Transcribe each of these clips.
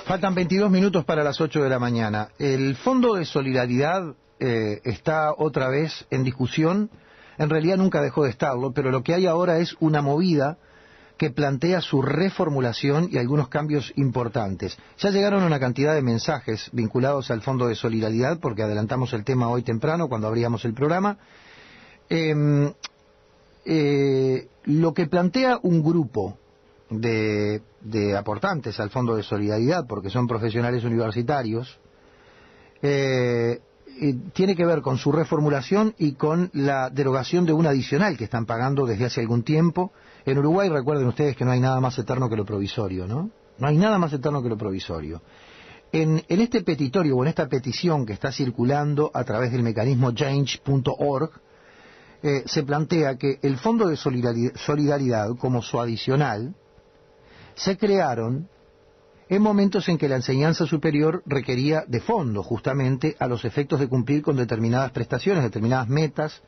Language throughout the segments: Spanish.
Faltan 22 minutos para las 8 de la mañana. El Fondo de Solidaridad está otra vez en discusión. En realidad nunca dejó de estarlo, pero lo que hay ahora es una movida que plantea su reformulación y algunos cambios importantes. Ya llegaron una cantidad de mensajes vinculados al Fondo de Solidaridad, porque adelantamos el tema hoy temprano cuando abríamos el programa. Lo que plantea un grupo de aportantes al Fondo de Solidaridad, porque son profesionales universitarios, tiene que ver con su reformulación y con la derogación de un adicional que están pagando desde hace algún tiempo. En Uruguay, recuerden ustedes que no hay nada más eterno que lo provisorio, ¿no? No hay nada más eterno que lo provisorio. En este petitorio o en esta petición que está circulando a través del mecanismo change.org, se plantea que el Fondo de Solidaridad, como su adicional, se crearon en momentos en que la enseñanza superior requería de fondo, justamente, a los efectos de cumplir con determinadas prestaciones, determinadas metas,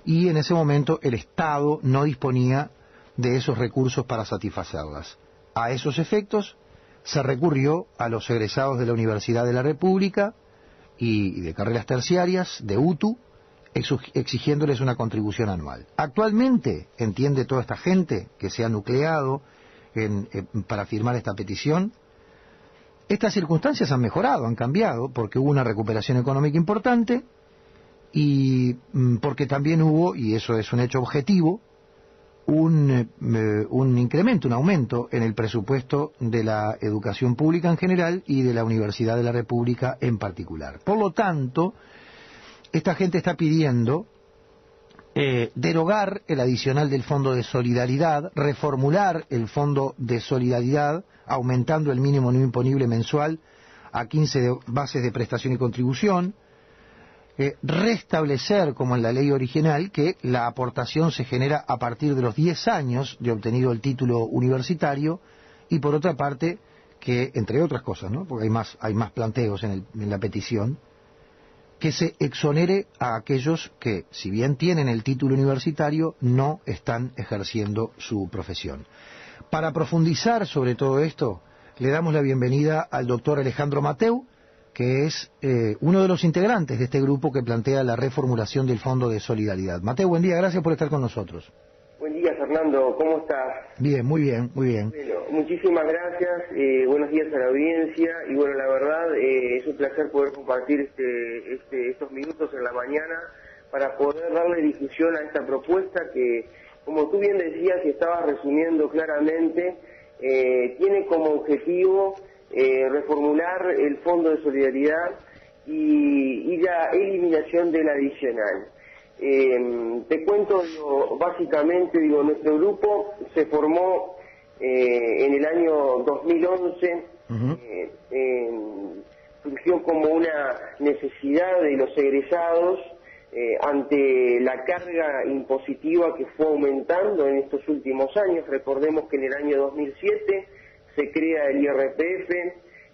y en ese momento el Estado no disponía de esos recursos para satisfacerlas. A esos efectos se recurrió a los egresados de la Universidad de la República y de carreras terciarias, de UTU, exigiéndoles una contribución anual. Actualmente, entiende toda esta gente que se ha nucleado para firmar esta petición, estas circunstancias han mejorado, han cambiado, porque hubo una recuperación económica importante y porque también hubo, y eso es un hecho objetivo, un incremento, un aumento en el presupuesto de la educación pública en general y de la Universidad de la República en particular. Por lo tanto, esta gente está pidiendo derogar el adicional del Fondo de Solidaridad, reformular el Fondo de Solidaridad, aumentando el mínimo no imponible mensual a 15 bases de prestación y contribución, restablecer, como en la ley original, que la aportación se genera a partir de los 10 años de obtenido el título universitario, y por otra parte, que, entre otras cosas, ¿no?, porque hay más planteos en la petición, que se exonere a aquellos que, si bien tienen el título universitario, no están ejerciendo su profesión. Para profundizar sobre todo esto, le damos la bienvenida al doctor Alejandro Mateu, que es uno de los integrantes de este grupo que plantea la reformulación del Fondo de Solidaridad. Mateu, buen día, gracias por estar con nosotros. Buen día, Fernando, ¿cómo estás? Bien, muy bien, muy bien. Bueno, muchísimas gracias, buenos días a la audiencia, y bueno, la verdad es un placer poder compartir estos minutos en la mañana para poder darle difusión a esta propuesta que, como tú bien decías y estabas resumiendo claramente, tiene como objetivo reformular el Fondo de Solidaridad y la eliminación del adicional. Te cuento, básicamente, nuestro grupo se formó en el año 2011, surgió como una necesidad de los egresados ante la carga impositiva que fue aumentando en estos últimos años. Recordemos que en el año 2007 se crea el IRPF,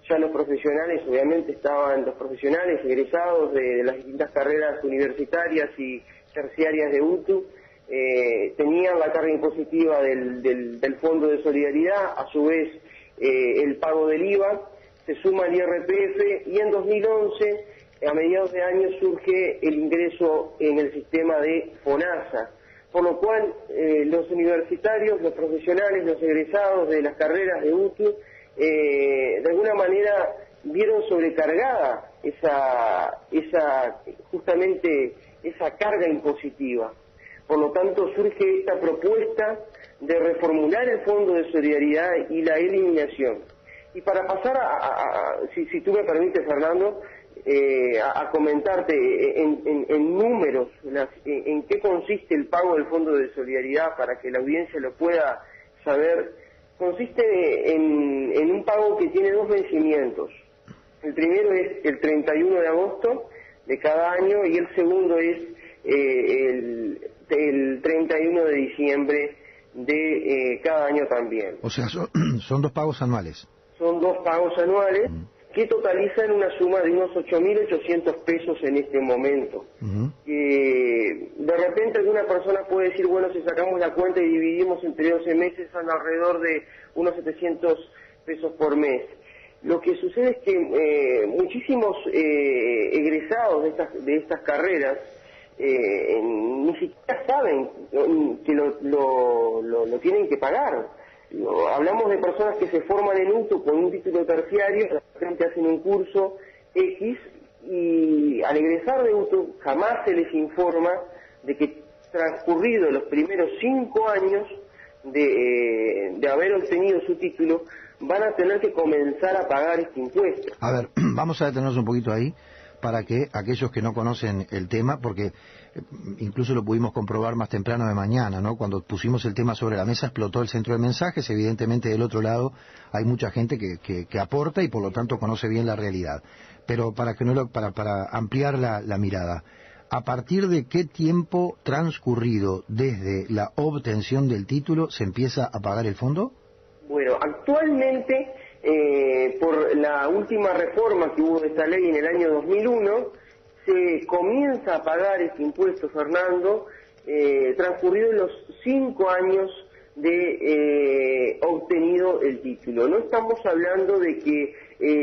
ya los profesionales, obviamente estaban los profesionales egresados de las distintas carreras universitarias y terciarias de UTU, tenían la carga impositiva del Fondo de Solidaridad, a su vez el pago del IVA, se suma el IRPF, y en 2011, a mediados de año, surge el ingreso en el sistema de FONASA, por lo cual los universitarios, los profesionales, los egresados de las carreras de UTU, de alguna manera vieron sobrecargada justamente esa carga impositiva. Por lo tanto, surge esta propuesta de reformular el Fondo de Solidaridad y la eliminación. Y para pasar si tú me permites, Fernando, a comentarte en números en qué consiste el pago del Fondo de Solidaridad para que la audiencia lo pueda saber. Consiste en un pago que tiene dos vencimientos. El primero es el 31 de agosto de cada año y el segundo es el 31 de diciembre de cada año también. O sea, son dos pagos anuales. Son dos pagos anuales que totalizan una suma de unos 8.800 pesos en este momento. De repente alguna persona puede decir, bueno, si sacamos la cuenta y dividimos entre 12 meses, son alrededor de unos 700 pesos por mes. Lo que sucede es que muchísimos egresados de estas carreras ni siquiera saben que lo tienen que pagar. Hablamos de personas que se forman en UTU con un título terciario, de repente hacen un curso X y al egresar de UTU jamás se les informa de que transcurrido los primeros 5 años de haber obtenido su título, van a tener que comenzar a pagar este impuesto. A ver, vamos a detenernos un poquito ahí para que aquellos que no conocen el tema, porque incluso lo pudimos comprobar más temprano de mañana, ¿no? Cuando pusimos el tema sobre la mesa explotó el centro de mensajes, evidentemente del otro lado hay mucha gente que aporta y por lo tanto conoce bien la realidad. Pero para ampliar la mirada, ¿a partir de qué tiempo transcurrido desde la obtención del título se empieza a pagar el fondo? Bueno, actualmente, por la última reforma que hubo de esta ley en el año 2001, se comienza a pagar este impuesto, Fernando, transcurridos los 5 años de obtenido el título. No estamos hablando de que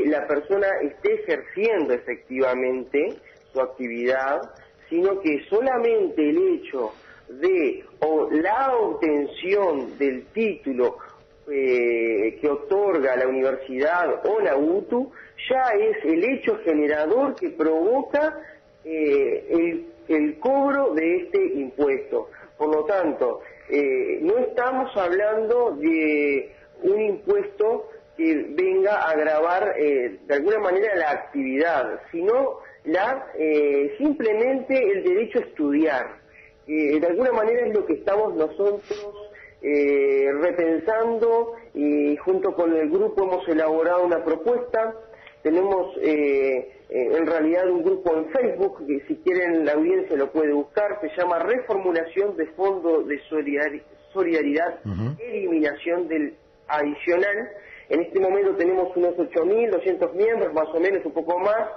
la persona esté ejerciendo efectivamente su actividad, sino que solamente el hecho de la obtención del título que otorga la universidad o la UTU ya es el hecho generador que provoca el cobro de este impuesto. Por lo tanto, no estamos hablando de un impuesto que venga a agravar de alguna manera la actividad, sino simplemente el derecho a estudiar. De alguna manera es lo que estamos nosotros repensando, y junto con el grupo hemos elaborado una propuesta. Tenemos en realidad un grupo en Facebook, que si quieren la audiencia lo puede buscar, se llama Reformulación de Fondo de Solidaridad, Eliminación del Adicional. En este momento tenemos unos 8.200 miembros, más o menos, un poco más,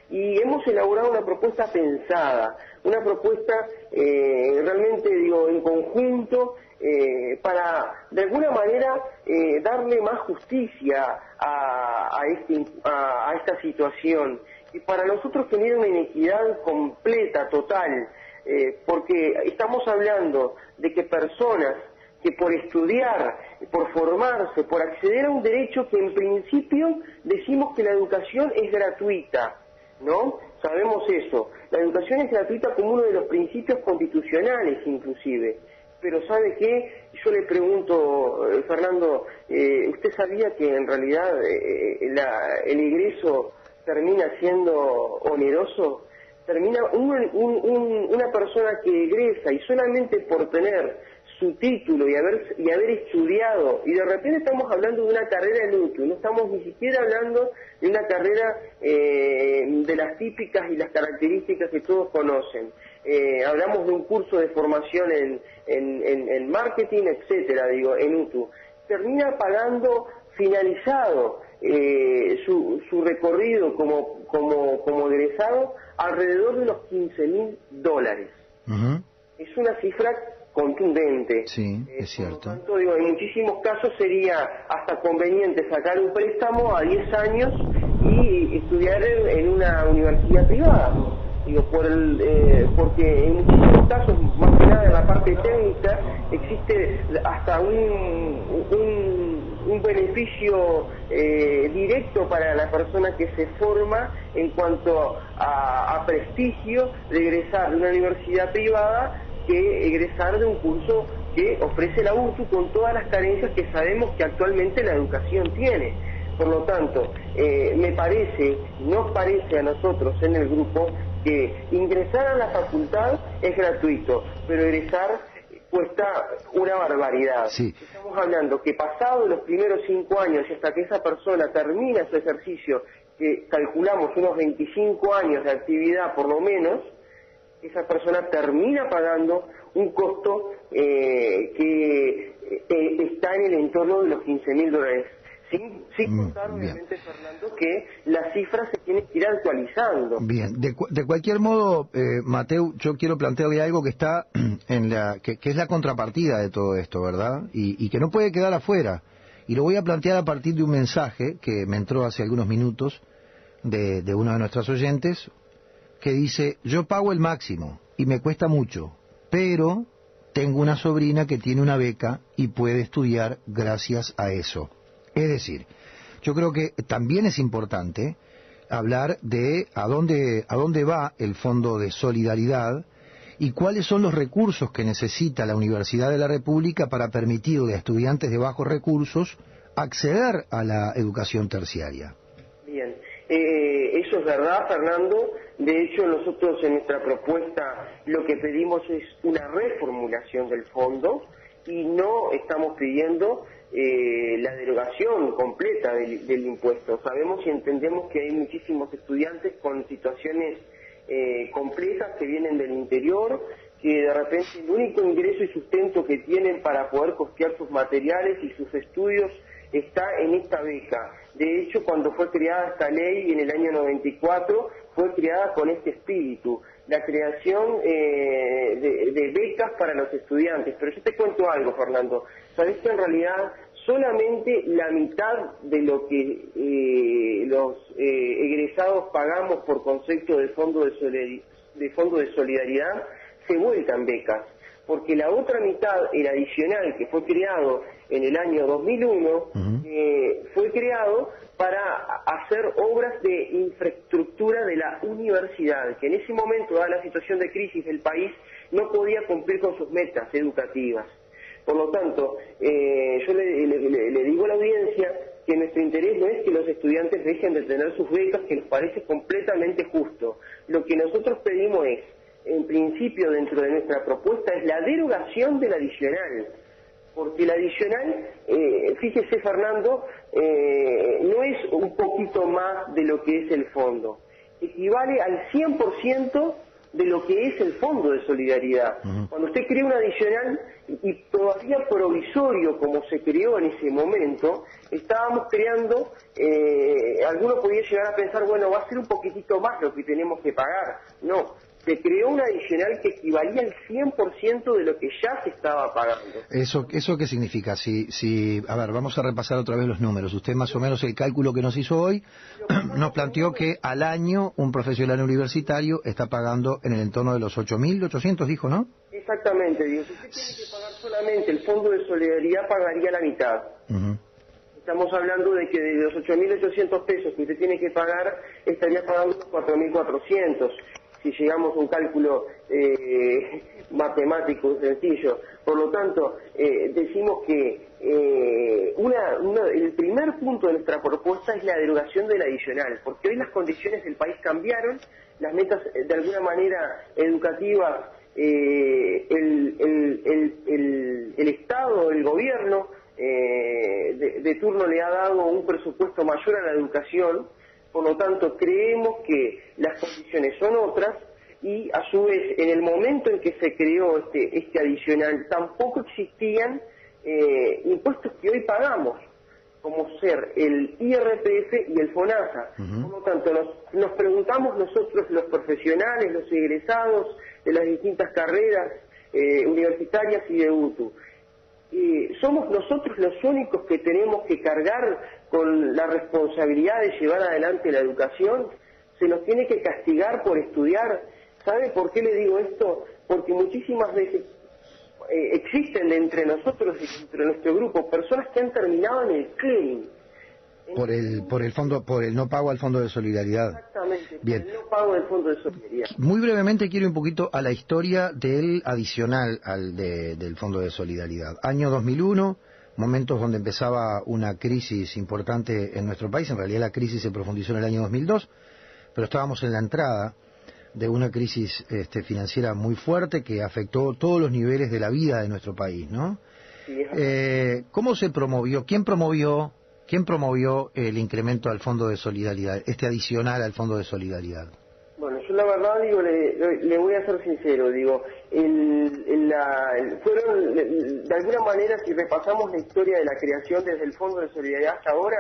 y hemos elaborado una propuesta pensada, una propuesta realmente, en conjunto, para de alguna manera darle más justicia a esta situación, y para nosotros genera una inequidad completa, total, porque estamos hablando de que personas que por estudiar, por formarse, por acceder a un derecho que en principio decimos que la educación es gratuita, ¿no? Sabemos eso. La educación es gratuita como uno de los principios constitucionales, inclusive. Pero ¿sabe qué? Yo le pregunto, Fernando, ¿usted sabía que en realidad el ingreso termina siendo oneroso? Termina una persona que egresa y solamente por tener su título y haber estudiado, y de repente estamos hablando de una carrera en UTU, no estamos ni siquiera hablando de una carrera de las típicas y las características que todos conocen. Hablamos de un curso de formación en marketing, etcétera, en UTU. Termina pagando finalizado su recorrido como egresado alrededor de los $15.000. Es una cifra contundente. Sí, es cierto. Por lo tanto, en muchísimos casos sería hasta conveniente sacar un préstamo a 10 años y estudiar en una universidad privada. Porque en muchísimos casos, más que nada en la parte técnica, existe hasta un beneficio directo para la persona que se forma en cuanto a prestigio de egresar de una universidad privada que egresar de un curso que ofrece la UTU con todas las carencias que sabemos que actualmente la educación tiene. Por lo tanto, nos parece a nosotros en el grupo que ingresar a la facultad es gratuito, pero egresar cuesta una barbaridad. Sí. Estamos hablando que pasado los primeros 5 años y hasta que esa persona termina su ejercicio, que calculamos unos 25 años de actividad por lo menos, esa persona termina pagando un costo que está en el entorno de los $15.000. Sin contar, obviamente, Fernando, que las cifras se tienen que ir actualizando. Bien, de cualquier modo, Mateu, yo quiero plantearle algo que está que es la contrapartida de todo esto, ¿verdad? Y que no puede quedar afuera. Y lo voy a plantear a partir de un mensaje que me entró hace algunos minutos de uno de nuestros oyentes, que dice: yo pago el máximo y me cuesta mucho, pero tengo una sobrina que tiene una beca y puede estudiar gracias a eso. Es decir, yo creo que también es importante hablar de a dónde va el Fondo de Solidaridad y cuáles son los recursos que necesita la Universidad de la República para permitirle a estudiantes de bajos recursos acceder a la educación terciaria. Bien, eso es verdad, Fernando. De hecho, nosotros en nuestra propuesta lo que pedimos es una reformulación del fondo y no estamos pidiendo la derogación completa del impuesto. Sabemos y entendemos que hay muchísimos estudiantes con situaciones complejas que vienen del interior, que de repente el único ingreso y sustento que tienen para poder costear sus materiales y sus estudios está en esta beca. De hecho, cuando fue creada esta ley en el año 94, fue creada con este espíritu, la creación de becas para los estudiantes. Pero yo te cuento algo, Fernando. Sabés que en realidad solamente la mitad de lo que los egresados pagamos por concepto de fondo de solidaridad se vuelca en becas, porque la otra mitad, el adicional que fue creado en el año 2001, fue creado para hacer obras de infraestructura de la universidad, que en ese momento, dada la situación de crisis del país, no podía cumplir con sus metas educativas. Por lo tanto, yo le digo a la audiencia que nuestro interés no es que los estudiantes dejen de tener sus becas, que nos parece completamente justo. Lo que nosotros pedimos es, en principio dentro de nuestra propuesta, es la derogación del adicional. Porque el adicional, fíjese Fernando, no es un poquito más de lo que es el fondo. Equivale al 100% de lo que es el Fondo de Solidaridad. Cuando usted crea un adicional, y todavía provisorio como se creó en ese momento, estábamos creando, algunos podían llegar a pensar, bueno, va a ser un poquitito más lo que tenemos que pagar. No, se creó un adicional que equivalía al 100% de lo que ya se estaba pagando. ¿Eso qué significa? A ver, vamos a repasar otra vez los números. Usted más o menos el cálculo que nos hizo hoy nos planteó que al año un profesional universitario está pagando en el entorno de los 8.800, dijo, ¿no? Exactamente, digo, si usted tiene que pagar solamente el Fondo de Solidaridad, pagaría la mitad. Estamos hablando de que de los 8.800 pesos que usted tiene que pagar, estaría pagando 4.400. Si llegamos a un cálculo matemático sencillo. Por lo tanto, decimos que el primer punto de nuestra propuesta es la derogación del adicional, porque hoy las condiciones del país cambiaron, las metas de alguna manera educativas, el Estado, el gobierno de turno le ha dado un presupuesto mayor a la educación. Por lo tanto, creemos que las condiciones son otras y, a su vez, en el momento en que se creó este adicional, tampoco existían impuestos que hoy pagamos, como ser el IRPF y el FONASA. Por lo tanto, nos preguntamos nosotros, los profesionales, los egresados de las distintas carreras universitarias y de UTU, ¿somos nosotros los únicos que tenemos que cargar con la responsabilidad de llevar adelante la educación? ¿Se nos tiene que castigar por estudiar? ¿Sabe por qué le digo esto? Porque muchísimas veces existen entre nosotros y entre nuestro grupo personas que han terminado en el clearing. Por el no pago al Fondo de Solidaridad. Exactamente, bien. Por el no pago del Fondo de Solidaridad. Muy brevemente quiero ir un poquito a la historia del adicional del Fondo de Solidaridad. Año 2001, momentos donde empezaba una crisis importante en nuestro país. En realidad la crisis se profundizó en el año 2002, pero estábamos en la entrada de una crisis financiera muy fuerte que afectó todos los niveles de la vida de nuestro país, ¿no? Sí, ¿Cómo se promovió? ¿Quién promovió el incremento al Fondo de Solidaridad, este adicional al Fondo de Solidaridad? Bueno, yo la verdad digo, le voy a ser sincero, digo, fueron, de alguna manera, si repasamos la historia de la creación desde el Fondo de Solidaridad hasta ahora,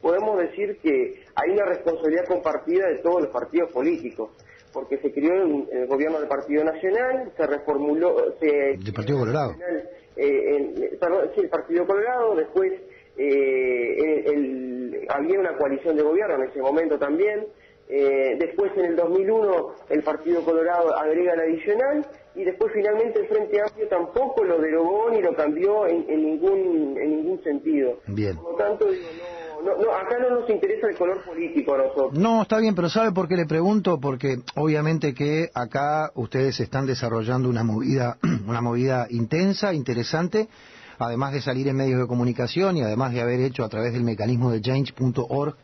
podemos decir que hay una responsabilidad compartida de todos los partidos políticos, porque se creó el gobierno del Partido Nacional, se reformuló... ¿Del Partido Colorado? Sí, el Partido Colorado, después había una coalición de gobierno en ese momento también. Después en el 2001 el Partido Colorado agrega el adicional y después finalmente el Frente Amplio tampoco lo derogó ni lo cambió en ningún sentido. Bien. Por lo tanto, digo, acá no nos interesa el color político a nosotros. No, está bien, pero ¿sabe por qué le pregunto? Porque obviamente que acá ustedes están desarrollando una movida intensa, interesante, además de salir en medios de comunicación y además de haber hecho a través del mecanismo de change.org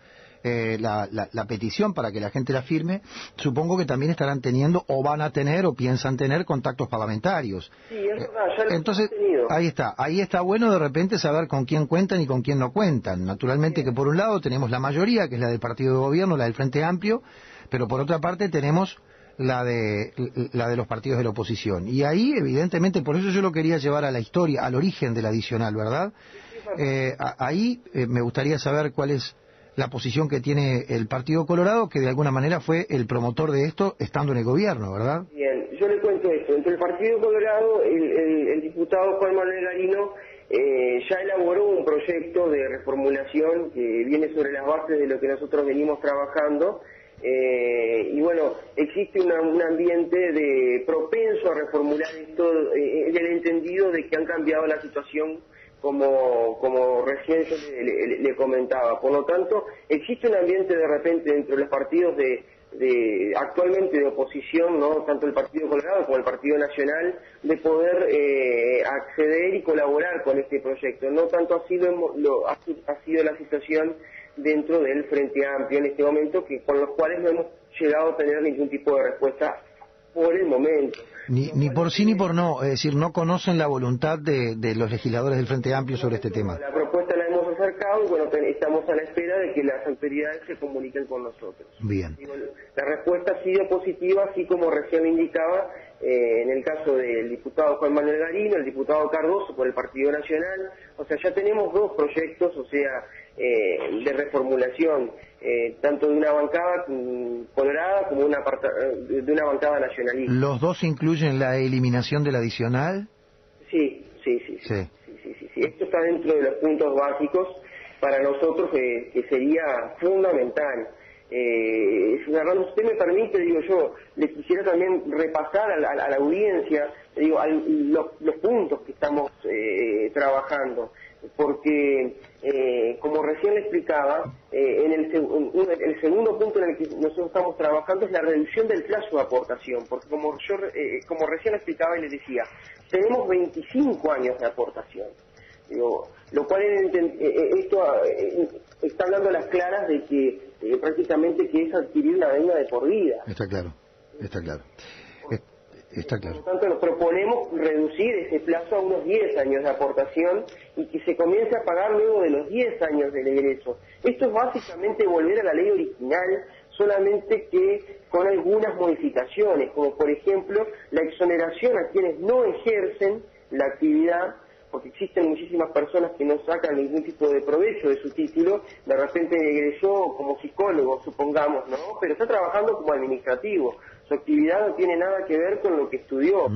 la petición para que la gente la firme. Supongo que también estarán teniendo o van a tener o piensan tener contactos parlamentarios. Sí, es verdad, ya lo entonces, hemos tenido. ahí está bueno de repente saber con quién cuentan y con quién no cuentan. Naturalmente que por un lado tenemos la mayoría, que es la del partido de gobierno, la del Frente Amplio, pero por otra parte tenemos la de los partidos de la oposición. Y ahí, evidentemente, por eso yo lo quería llevar a la historia, al origen del adicional, ¿verdad? Ahí me gustaría saber cuál es la posición que tiene el Partido Colorado, que de alguna manera fue el promotor de esto estando en el gobierno, ¿verdad? Bien, yo le cuento esto. Entre el Partido Colorado, el diputado Juan Manuel Garino ya elaboró un proyecto de reformulación que viene sobre las bases de lo que nosotros venimos trabajando. Y bueno, existe un ambiente de propenso a reformular esto, en el entendido de que han cambiado la situación como recién yo le comentaba. Por lo tanto, existe un ambiente de repente dentro de los partidos actualmente de oposición, ¿no? Tanto el Partido Colorado como el Partido Nacional, de poder acceder y colaborar con este proyecto. No tanto así ha sido la situación dentro del Frente Amplio en este momento, con los cuales no hemos llegado a tener ningún tipo de respuesta por el momento. Ni por sí ni por no, es decir, no conocen la voluntad de los legisladores del Frente Amplio sobre este tema. La propuesta la hemos acercado y bueno, estamos a la espera de que las autoridades se comuniquen con nosotros. Bien. La respuesta ha sido positiva, así como recién me indicaba, en el caso del diputado Juan Manuel Garino, el diputado Cardoso por el Partido Nacional. O sea, ya tenemos dos proyectos, o sea, de reformulación, tanto de una bancada colorada como de una bancada nacionalista. ¿Los dos incluyen la eliminación del adicional? Sí. Esto está dentro de los puntos básicos para nosotros que sería fundamental. Fernando, si usted me permite, digo yo, le quisiera también repasar a la audiencia, digo, los puntos que estamos trabajando, porque como recién le explicaba, el segundo punto en el que nosotros estamos trabajando es la reducción del plazo de aportación, porque como recién le explicaba y le decía, tenemos 25 años de aportación. Digo, lo cual esto está hablando a las claras de que prácticamente que es adquirir una deuda de por vida. Está claro. Por lo tanto, nos proponemos reducir ese plazo a unos 10 años de aportación y que se comience a pagar luego de los 10 años del egreso. Esto es básicamente volver a la ley original, solamente que con algunas modificaciones, como por ejemplo la exoneración a quienes no ejercen la actividad, porque existen muchísimas personas que no sacan ningún tipo de provecho de su título, de repente egresó como psicólogo, supongamos, ¿no? Pero está trabajando como administrativo, su actividad no tiene nada que ver con lo que estudió.